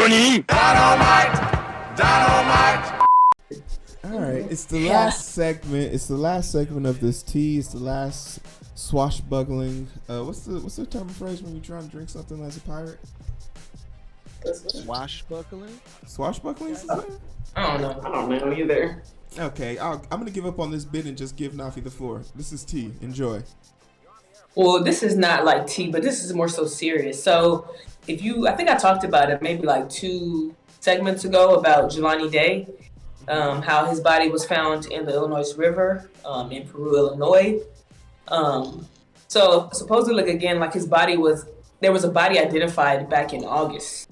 All right, it's the last segment. It's the last segment of this tea. It's the last swashbuckling. What's the term of phrase when you're trying to drink something as a pirate? Swashbuckling. Swashbuckling? I don't know either. Okay, I'm gonna give up on this bit and just give Nafi the floor. This is tea. Enjoy. Well, this is not like tea, but this is more so serious. So, I think I talked about it maybe like 2 segments ago about Jelani Day, how his body was found in the Illinois River, in Peru, Illinois. So supposedly, again, like there was a body identified back in August,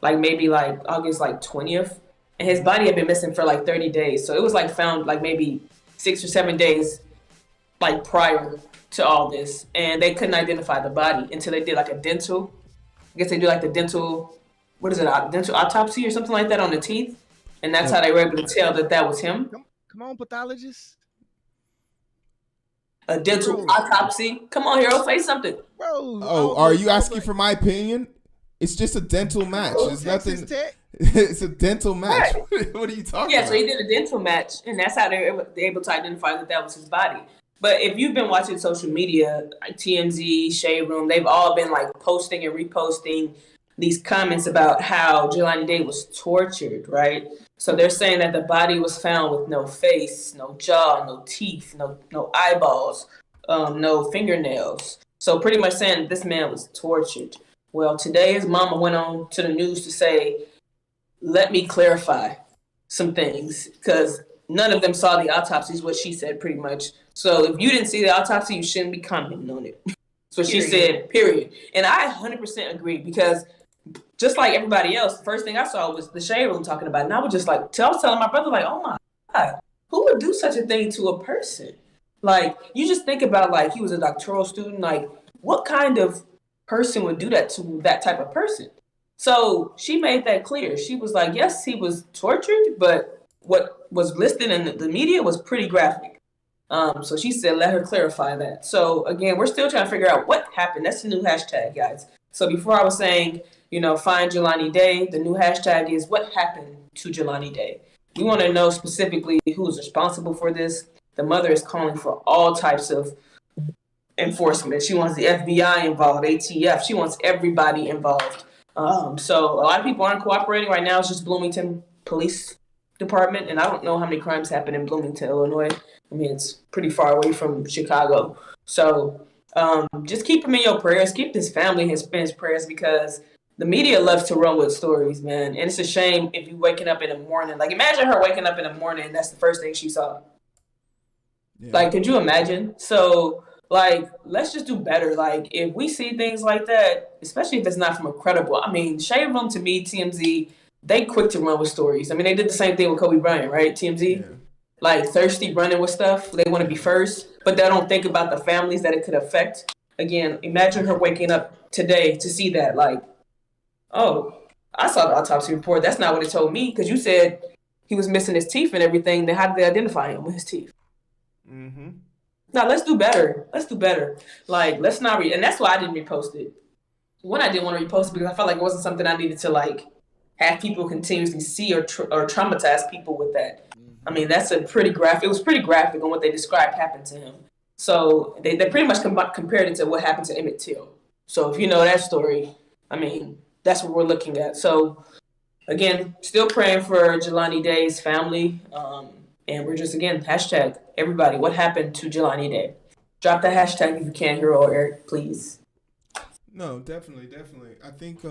like maybe like August like 20th, and his body had been missing for like 30 days. So it was like found like maybe 6 or 7 days like prior to all this, and they couldn't identify the body until they did like a dental. I guess they do like the dental, dental autopsy or something like that on the teeth, and that's how they were able to tell that was him. Come on, pathologist. A dental autopsy. Come on, Heero, say something. Bro. Oh, are you asking for my opinion? It's just a dental match. It's nothing. It's a dental match. Right. What are you talking about? Yeah, so he did a dental match, and that's how they were able to identify that was his body. But if you've been watching social media, like TMZ, Shade Room, they've all been like posting and reposting these comments about how Jelani Day was tortured, right? So they're saying that the body was found with no face, no jaw, no teeth, no eyeballs, no fingernails. So pretty much saying that this man was tortured. Well, today his mama went on to the news to say, let me clarify some things, because none of them saw the autopsy is what she said pretty much. So if you didn't see the autopsy, you shouldn't be commenting on it. That's what she said, period. And I 100% agree, because just like everybody else, the first thing I saw was the Shade Room talking about it. And I was just like, I was telling my brother, like, oh my God, who would do such a thing to a person? Like, you just think about, like, he was a doctoral student. Like, what kind of person would do that to that type of person? So she made that clear. She was like, yes, he was tortured, but what was listed in the media was pretty graphic. So she said, let her clarify that. So again, we're still trying to figure out what happened. That's the new hashtag, guys. So before I was saying, find Jelani Day, the new hashtag is what happened to Jelani Day. We want to know specifically who's responsible for this. The mother is calling for all types of enforcement. She wants the FBI involved, ATF. She wants everybody involved. So a lot of people aren't cooperating right now. It's just Bloomington Police Department, and I don't know how many crimes happen in Bloomington, Illinois. I mean, it's pretty far away from Chicago. So just keep him in your prayers. Keep his family in his prayers, because the media loves to run with stories, man. And it's a shame if you waking up in the morning. Like, imagine her waking up in the morning and that's the first thing she saw. Yeah. Like, could you imagine? So, like, let's just do better. Like, if we see things like that, especially if it's not from a credible, I mean, Shade Room, to me, TMZ, they quick to run with stories. I mean, they did the same thing with Kobe Bryant, right? TMZ? Yeah. Like, thirsty running with stuff. They want to be first, but they don't think about the families that it could affect. Again, imagine her waking up today to see that. Like, oh, I saw the autopsy report. That's not what it told me, because you said he was missing his teeth and everything. Then how did they identify him with his teeth? Mm-hmm. Now, let's do better. Let's do better. Like, let's not and that's why I didn't repost it. When I didn't want to repost it, because I felt like it wasn't something I needed to, like, have people continuously see or traumatize people with that. I mean, that's it was pretty graphic on what they described happened to him. So they pretty much compared it to what happened to Emmett Till. So if you know that story, I mean, that's what we're looking at. So again, still praying for Jelani Day's family. And we're just, again, hashtag everybody, what happened to Jelani Day? Drop the hashtag if you can, Heero or Eric, please. No, definitely. I think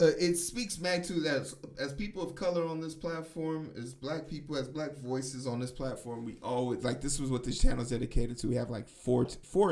it speaks back to that as people of color on this platform, as black people, as black voices on this platform, we always, like, this was what this channel is dedicated to. We have like four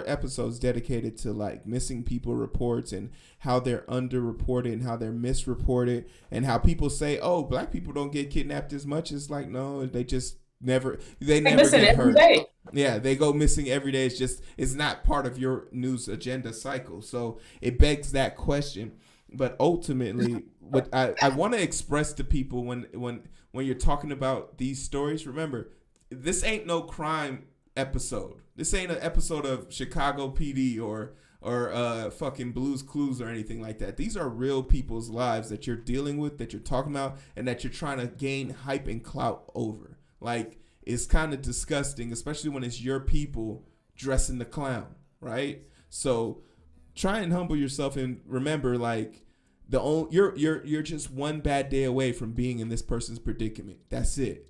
episodes dedicated to, like, missing people reports and how they're underreported and how they're misreported, and how people say, oh, black people don't get kidnapped as much. It's like, no, they just never get hurt. Day. Yeah, they go missing every day. It's not part of your news agenda cycle. So it begs that question. But ultimately, what I want to express to people when you're talking about these stories, remember, this ain't no crime episode. This ain't an episode of Chicago PD or or fucking Blue's Clues or anything like that. These are real people's lives that you're dealing with, that you're talking about, and that you're trying to gain hype and clout over. Like, it's kind of disgusting, especially when it's your people dressing the clown, right? So try and humble yourself and remember, like, you're just one bad day away from being in this person's predicament. That's it.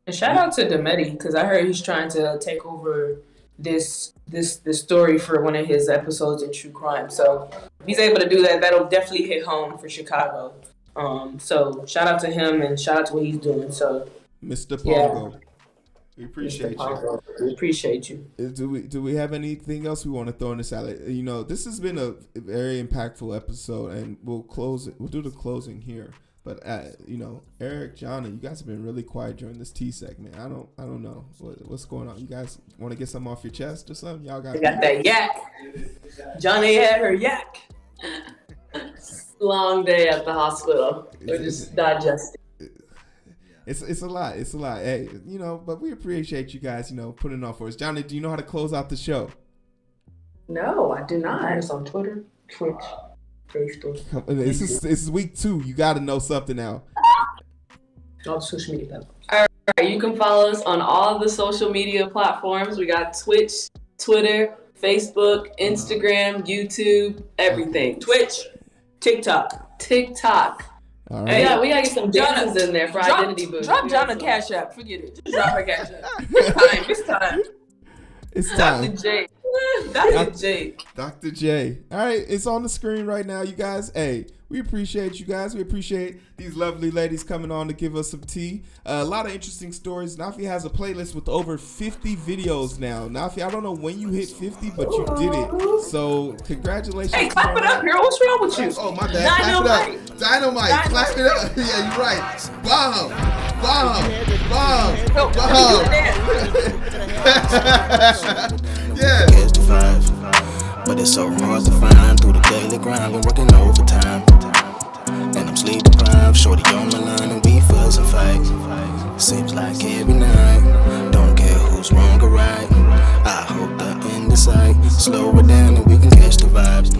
And shout out to Demeti, because I heard he's trying to take over this story for one of his episodes in True Crime. So if he's able to do that, that'll definitely hit home for Chicago. So shout out to him and shout out to what he's doing. So Mr. Pongo, we appreciate you. We appreciate you. Do we have anything else we want to throw in the salad? You know, this has been a very impactful episode, and we'll close it. We'll do the closing here. But you know, Eric, Johnny, you guys have been really quiet during this tea segment. I don't know what's going on. You guys want to get something off your chest or something? Y'all got that yak. Johnny had her yak. Long day at the hospital. We're just digesting. It's a lot. It's a lot. Hey, you know, but we appreciate you guys, you know, putting it on for us. Johnny, do you know how to close out the show? No, I do not. It's on Twitter, Twitch, Facebook. This is week 2. You got to know something now. All the social media platforms. All right, you can follow us on all the social media platforms. We got Twitch, Twitter, Facebook, Instagram, YouTube, everything. Twitch, TikTok. All right. Hey, yeah, we gotta get some dances in there for identity boost. Drop John a cash app. Forget it. Just drop her cash app. It's time. It's time. Dr. J. Dr. J. Dr. J. All right, it's on the screen right now, you guys. Hey, we appreciate you guys. We appreciate these lovely ladies coming on to give us some tea. A lot of interesting stories. Nafi has a playlist with over 50 videos now. Nafi, I don't know when you hit 50, but you did it. So congratulations. Hey, clap it up here. What's wrong with you? Oh, my bad. Clap it up. Dynamite. Clap it up. Yeah, you're right. Bomb. Yeah. But it's so hard to find through the daily grind. Been working overtime, and I'm sleep deprived. Shorty on my line and we fuss and fight. Seems like every night. Don't care who's wrong or right. I hope the end is sight. Slow it down and we can catch the vibes.